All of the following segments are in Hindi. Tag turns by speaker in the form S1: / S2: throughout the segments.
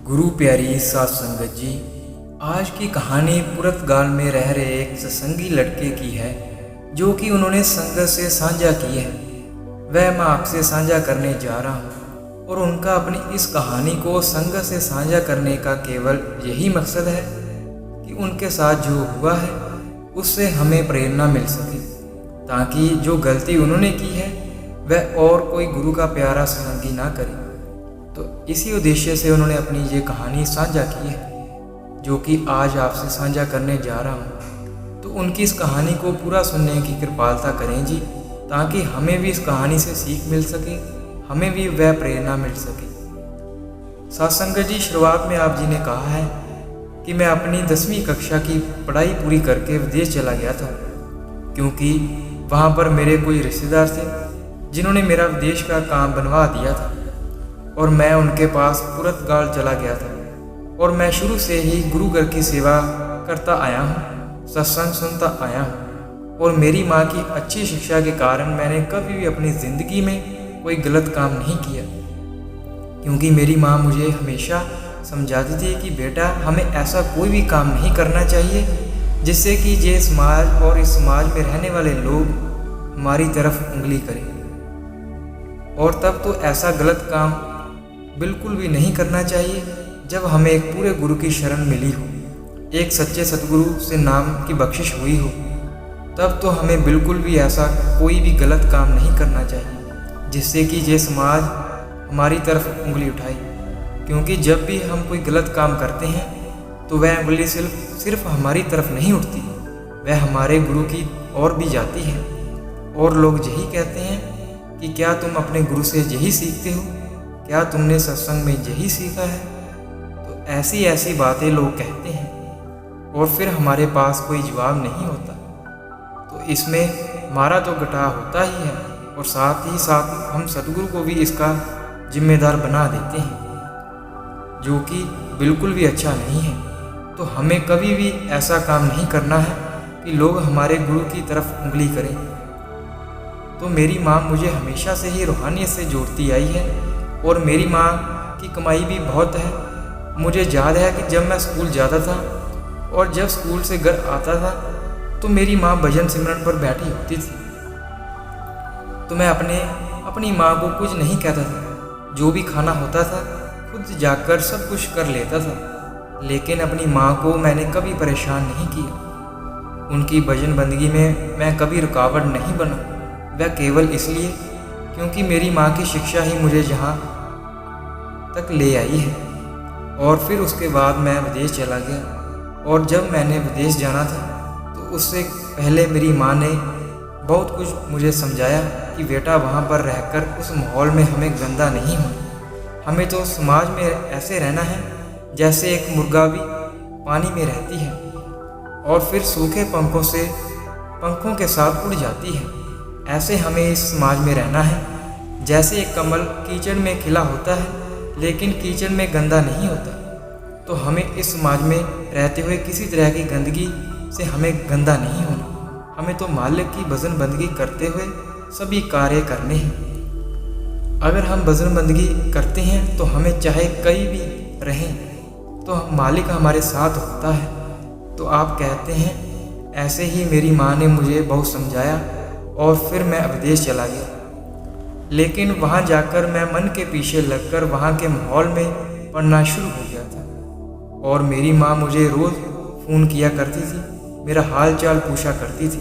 S1: गुरु प्यारी सात संगत जी, आज की कहानी पुर्तगाल में रह रहे एक सत्संगी लड़के की है जो कि उन्होंने संगत से साझा की है। वह मैं आपसे साझा करने जा रहा हूँ और उनका अपनी इस कहानी को संगत से साझा करने का केवल यही मकसद है कि उनके साथ जो हुआ है उससे हमें प्रेरणा मिल सके, ताकि जो गलती उन्होंने की है वह और कोई गुरु का प्यारा सत्संगी ना करे। तो इसी उद्देश्य से उन्होंने अपनी ये कहानी साझा की है जो कि आज आपसे साझा करने जा रहा हूँ। तो उनकी इस कहानी को पूरा सुनने की कृपालता करें जी, ताकि हमें भी इस कहानी से सीख मिल सके, हमें भी वह प्रेरणा मिल सके। सत्संग जी, शुरुआत में आप जी ने कहा है कि मैं अपनी 10वीं कक्षा की पढ़ाई पूरी करके विदेश चला गया था, क्योंकि वहाँ पर मेरे कोई रिश्तेदार थे जिन्होंने मेरा विदेश का काम बनवा दिया था और मैं उनके पास पुर्तगाल चला गया था। और मैं शुरू से ही गुरु घर की सेवा करता आया हूँ, सत्संग सुनता आया हूँ और मेरी माँ की अच्छी शिक्षा के कारण मैंने कभी भी अपनी ज़िंदगी में कोई गलत काम नहीं किया, क्योंकि मेरी माँ मुझे हमेशा समझाती थी कि बेटा, हमें ऐसा कोई भी काम नहीं करना चाहिए जिससे कि ये समाज और इस समाज में रहने वाले लोग हमारी तरफ उंगली करें। और तब तो ऐसा गलत काम बिल्कुल भी नहीं करना चाहिए जब हमें एक पूरे गुरु की शरण मिली हो, एक सच्चे सतगुरु से नाम की बख्शिश हुई हो, तब तो हमें बिल्कुल भी ऐसा कोई भी गलत काम नहीं करना चाहिए जिससे कि ये समाज हमारी तरफ उंगली उठाए। क्योंकि जब भी हम कोई गलत काम करते हैं तो वह उंगली सिर्फ हमारी तरफ नहीं उठती, वह हमारे गुरु की ओर भी जाती है। और लोग यही कहते हैं कि क्या तुम अपने गुरु से यही सीखते हो, क्या तुमने सत्संग में यही सीखा है। तो ऐसी बातें लोग कहते हैं और फिर हमारे पास कोई जवाब नहीं होता। तो इसमें हमारा तो घटाव होता ही है और साथ ही साथ हम सतगुरु को भी इसका जिम्मेदार बना देते हैं, जो कि बिल्कुल भी अच्छा नहीं है। तो हमें कभी भी ऐसा काम नहीं करना है कि लोग हमारे गुरु की तरफ उंगली करें। तो मेरी माँ मुझे हमेशा से ही रूहानियत से जोड़ती आई है और मेरी माँ की कमाई भी बहुत है। मुझे याद है कि जब मैं स्कूल जाता था और जब स्कूल से घर आता था तो मेरी माँ भजन सिमरन पर बैठी होती थी, तो मैं अपनी माँ को कुछ नहीं कहता था। जो भी खाना होता था खुद जाकर सब कुछ कर लेता था, लेकिन अपनी माँ को मैंने कभी परेशान नहीं किया। उनकी भजन बंदगी में मैं कभी रुकावट नहीं बना, वह केवल इसलिए क्योंकि मेरी माँ की शिक्षा ही मुझे यहाँ तक ले आई है। और फिर उसके बाद मैं विदेश चला गया और जब मैंने विदेश जाना था तो उससे पहले मेरी माँ ने बहुत कुछ मुझे समझाया कि बेटा, वहाँ पर रहकर उस माहौल में हमें गंदा नहीं होना, हमें तो समाज में ऐसे रहना है जैसे एक मुर्गा भी पानी में रहती है और फिर सूखे पंखों के साथ उड़ जाती है। ऐसे हमें इस समाज में रहना है जैसे एक कमल कीचड़ में खिला होता है लेकिन कीचड़ में गंदा नहीं होता। तो हमें इस समाज में रहते हुए किसी तरह की गंदगी से हमें गंदा नहीं होना, हमें तो मालिक की भजन बंदगी करते हुए सभी कार्य करने हैं। अगर हम भजन बंदगी करते हैं तो हमें चाहे कहीं भी रहें तो मालिक हमारे साथ होता है। तो आप कहते हैं, ऐसे ही मेरी माँ ने मुझे बहुत समझाया और फिर मैं विदेश चला गया। लेकिन वहाँ जाकर मैं मन के पीछे लगकर वहाँ के माहौल में पढ़ना शुरू हो गया था और मेरी माँ मुझे रोज़ फ़ोन किया करती थी, मेरा हाल चाल पूछा करती थी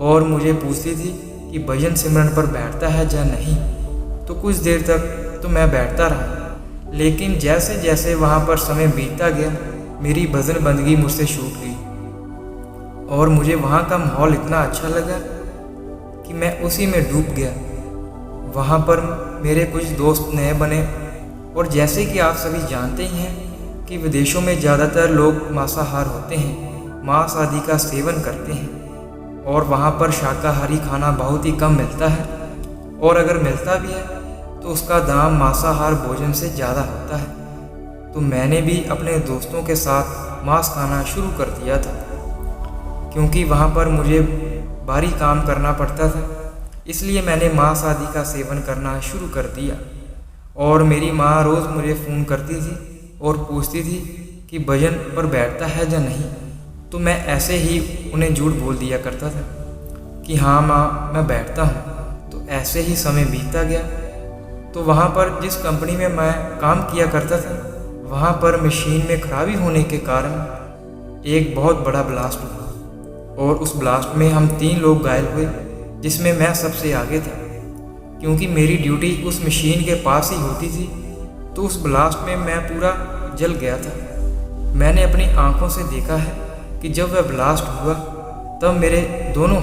S1: और मुझे पूछती थी कि भजन सिमरन पर बैठता है या नहीं। तो कुछ देर तक तो मैं बैठता रहा, लेकिन जैसे जैसे वहाँ पर समय बीतता गया मेरी भजन बंदगी मुझसे छूट गई और मुझे वहाँ का माहौल इतना अच्छा लगा कि मैं उसी में डूब गया। वहाँ पर मेरे कुछ दोस्त नए बने और जैसे कि आप सभी जानते ही हैं कि विदेशों में ज़्यादातर लोग मांसाहार होते हैं, मांस आदि का सेवन करते हैं और वहाँ पर शाकाहारी खाना बहुत ही कम मिलता है और अगर मिलता भी है तो उसका दाम मांसाहार भोजन से ज़्यादा होता है। तो मैंने भी अपने दोस्तों के साथ मांस खाना शुरू कर दिया था, क्योंकि वहाँ पर मुझे भारी काम करना पड़ता था, इसलिए मैंने मांस आदि का सेवन करना शुरू कर दिया। और मेरी माँ रोज़ मुझे फ़ोन करती थी और पूछती थी कि भजन पर बैठता है या नहीं। तो मैं ऐसे ही उन्हें झूठ बोल दिया करता था कि हाँ माँ, मैं बैठता हूँ। तो ऐसे ही समय बीतता गया। तो वहाँ पर जिस कंपनी में मैं काम किया करता था, वहाँ पर मशीन में खराबी होने के कारण एक बहुत बड़ा ब्लास्ट हुआ और उस ब्लास्ट में हम 3 लोग घायल हुए, जिसमें मैं सबसे आगे था। क्योंकि मेरी ड्यूटी उस मशीन के पास ही होती थी, तो उस ब्लास्ट में मैं पूरा जल गया था। मैंने अपनी आंखों से देखा है कि जब वह ब्लास्ट हुआ तब मेरे दोनों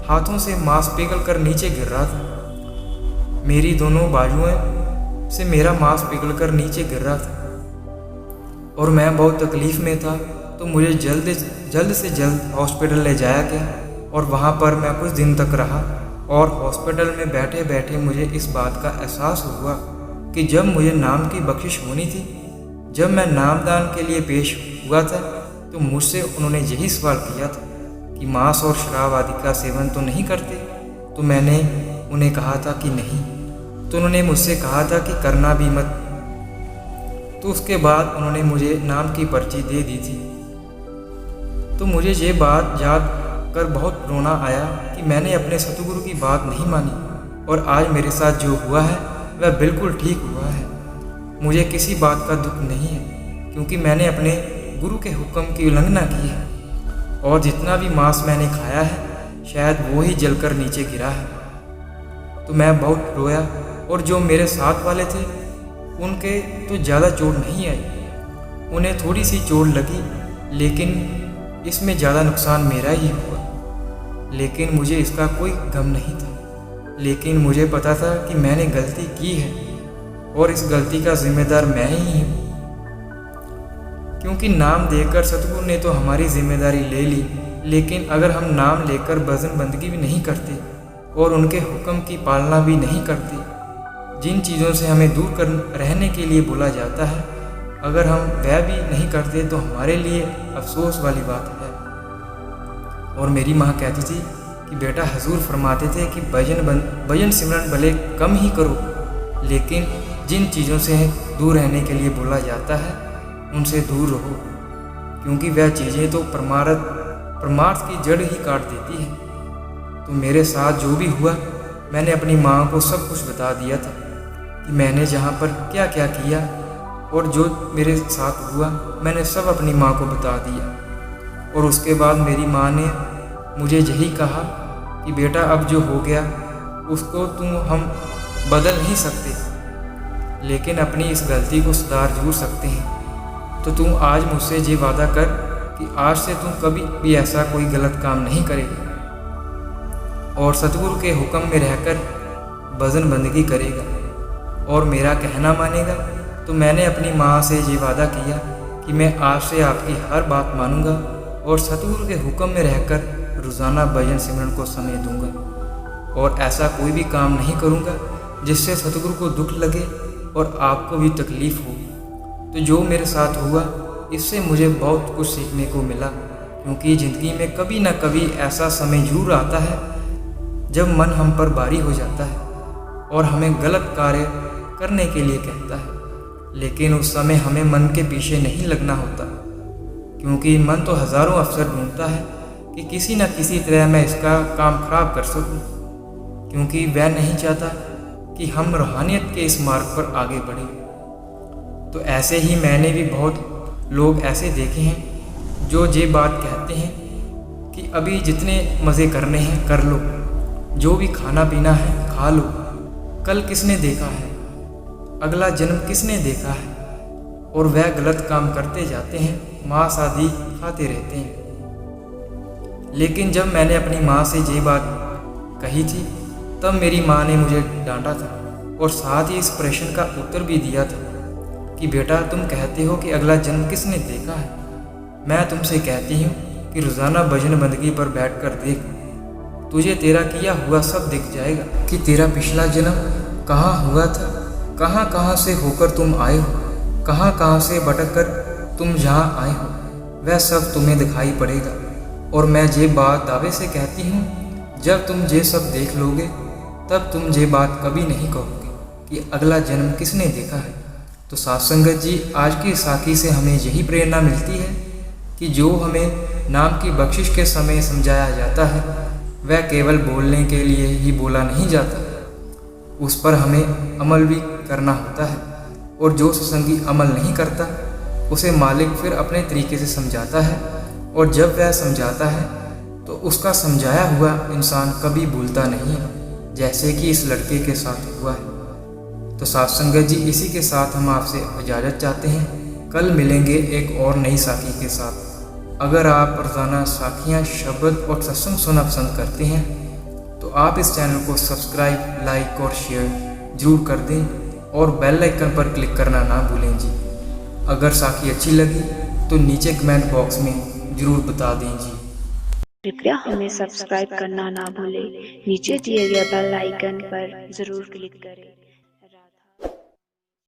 S1: हाथों से मांस पिघल कर नीचे गिर रहा था। मेरी दोनों बाजुओं से मेरा मांस पिघल कर नीचे गिर रहा था और मैं बहुत तकलीफ़ में था। तो मुझे जल्द से जल्द हॉस्पिटल ले जाया गया और वहाँ पर मैं कुछ दिन तक रहा। और हॉस्पिटल में बैठे बैठे मुझे इस बात का एहसास हुआ कि जब मुझे नाम की बख्शिश होनी थी, जब मैं नामदान के लिए पेश हुआ था, तो मुझसे उन्होंने यही सवाल किया था कि मांस और शराब आदि का सेवन तो नहीं करते। तो मैंने उन्हें कहा था कि नहीं। तो उन्होंने मुझसे कहा था कि करना भी मत। तो उसके बाद उन्होंने मुझे नाम की पर्ची दे दी थी। तो मुझे ये बात याद कर बहुत रोना आया कि मैंने अपने सतगुरु की बात नहीं मानी और आज मेरे साथ जो हुआ है वह बिल्कुल ठीक हुआ है। मुझे किसी बात का दुख नहीं है, क्योंकि मैंने अपने गुरु के हुक्म की उल्लंघना की है और जितना भी मांस मैंने खाया है शायद वो ही जलकर नीचे गिरा है। तो मैं बहुत रोया और जो मेरे साथ वाले थे उनके तो ज़्यादा चोट नहीं आई, उन्हें थोड़ी सी चोट लगी, लेकिन इसमें ज़्यादा नुकसान मेरा ही हुआ। लेकिन मुझे इसका कोई गम नहीं था। लेकिन मुझे पता था कि मैंने गलती की है और इस गलती का जिम्मेदार मैं ही हूँ, क्योंकि नाम देकर सतगुरु ने तो हमारी जिम्मेदारी ले ली, लेकिन अगर हम नाम लेकर भजन बंदगी भी नहीं करते और उनके हुक्म की पालना भी नहीं करते, जिन चीज़ों से हमें दूर कर रहने के लिए बोला जाता है, अगर हम वह भी नहीं करते तो हमारे लिए अफसोस वाली बात है। और मेरी माँ कहती थी कि बेटा, हजूर फरमाते थे कि भजन सिमरन भले कम ही करो, लेकिन जिन चीज़ों से दूर रहने के लिए बोला जाता है उनसे दूर रहो, क्योंकि वह चीज़ें तो परमार्थ की जड़ ही काट देती है। तो मेरे साथ जो भी हुआ मैंने अपनी माँ को सब कुछ बता दिया था कि मैंने जहाँ पर क्या क्या किया, और जो मेरे साथ हुआ मैंने सब अपनी माँ को बता दिया। और उसके बाद मेरी माँ ने मुझे यही कहा कि बेटा, अब जो हो गया उसको हम बदल नहीं सकते, लेकिन अपनी इस गलती को सुधार जरूर सकते हैं। तो तुम आज मुझसे ये वादा कर कि आज से तुम कभी भी ऐसा कोई गलत काम नहीं करेगा और सतगुरु के हुक्म में रहकर भजन बंदगी करेगा और मेरा कहना मानेगा। तो मैंने अपनी माँ से ये वादा किया कि मैं आज से आपकी हर बात मानूंगा और सतगुरु के हुक्म में रहकर रोज़ाना भजन सिमरन को समय दूंगा और ऐसा कोई भी काम नहीं करूंगा जिससे सतगुरु को दुख लगे और आपको भी तकलीफ़ हो। तो जो मेरे साथ हुआ इससे मुझे बहुत कुछ सीखने को मिला, क्योंकि ज़िंदगी में कभी ना कभी ऐसा समय जरूर आता है जब मन हम पर भारी हो जाता है और हमें गलत कार्य करने के लिए कहता है, लेकिन उस समय हमें मन के पीछे नहीं लगना होता, क्योंकि मन तो हज़ारों अवसर ढूंढता है कि किसी न किसी तरह मैं इसका काम खराब कर सकूं, क्योंकि वह नहीं चाहता कि हम रूहानियत के इस मार्ग पर आगे बढ़ें। तो ऐसे ही मैंने भी बहुत लोग ऐसे देखे हैं जो ये बात कहते हैं कि अभी जितने मज़े करने हैं कर लो, जो भी खाना पीना है खा लो, कल किसने देखा है, अगला जन्म किसने देखा है, और वह गलत काम करते जाते हैं, मांस आदि खाते रहते हैं। लेकिन जब मैंने अपनी माँ से ये बात कही थी तब मेरी माँ ने मुझे डांटा था और साथ ही इस प्रश्न का उत्तर भी दिया था कि बेटा, तुम कहते हो कि अगला जन्म किसने देखा है, मैं तुमसे कहती हूँ कि रोज़ाना भजन बंदगी पर बैठकर देख, तुझे तेरा किया हुआ सब दिख जाएगा कि तेरा पिछला जन्म कहाँ हुआ था, कहाँ कहाँ से होकर तुम आए हो, कहाँ कहाँ से भटक कर तुम जहाँ आए हो, वह सब तुम्हें दिखाई पड़ेगा। और मैं ये बात दावे से कहती हूँ, जब तुम ये सब देख लोगे तब तुम ये बात कभी नहीं कहोगे कि अगला जन्म किसने देखा है, तो साथ संगत जी, आज की साखी से हमें यही प्रेरणा मिलती है कि जो हमें नाम की बख्शिश के समय समझाया जाता है वह केवल बोलने के लिए ही बोला नहीं जाता, उस पर हमें अमल भी करना होता है। और जो सत्संगी अमल नहीं करता उसे मालिक फिर अपने तरीके से समझाता है, और जब वह समझाता है तो उसका समझाया हुआ इंसान कभी भूलता नहीं, जैसे कि इस लड़के के साथ हुआ है। तो साथ संगत जी, इसी के साथ हम आपसे इजाज़त चाहते हैं। कल मिलेंगे एक और नई साखी के साथ। अगर आप रोज़ाना साखियाँ, शब्द और सत्संग सुनना पसंद करते हैं तो आप इस चैनल को सब्सक्राइब, लाइक और शेयर जरूर कर दें, और बेल आइकन पर क्लिक करना ना भूलें जी। अगर साखी अच्छी लगी तो नीचे कमेंट बॉक्स में ज़रूर बता दें जी।
S2: कृपया हमें सब्सक्राइब करना ना भूलें। नीचे दिए गए बेल आइकन पर ज़रूर क्लिक करें।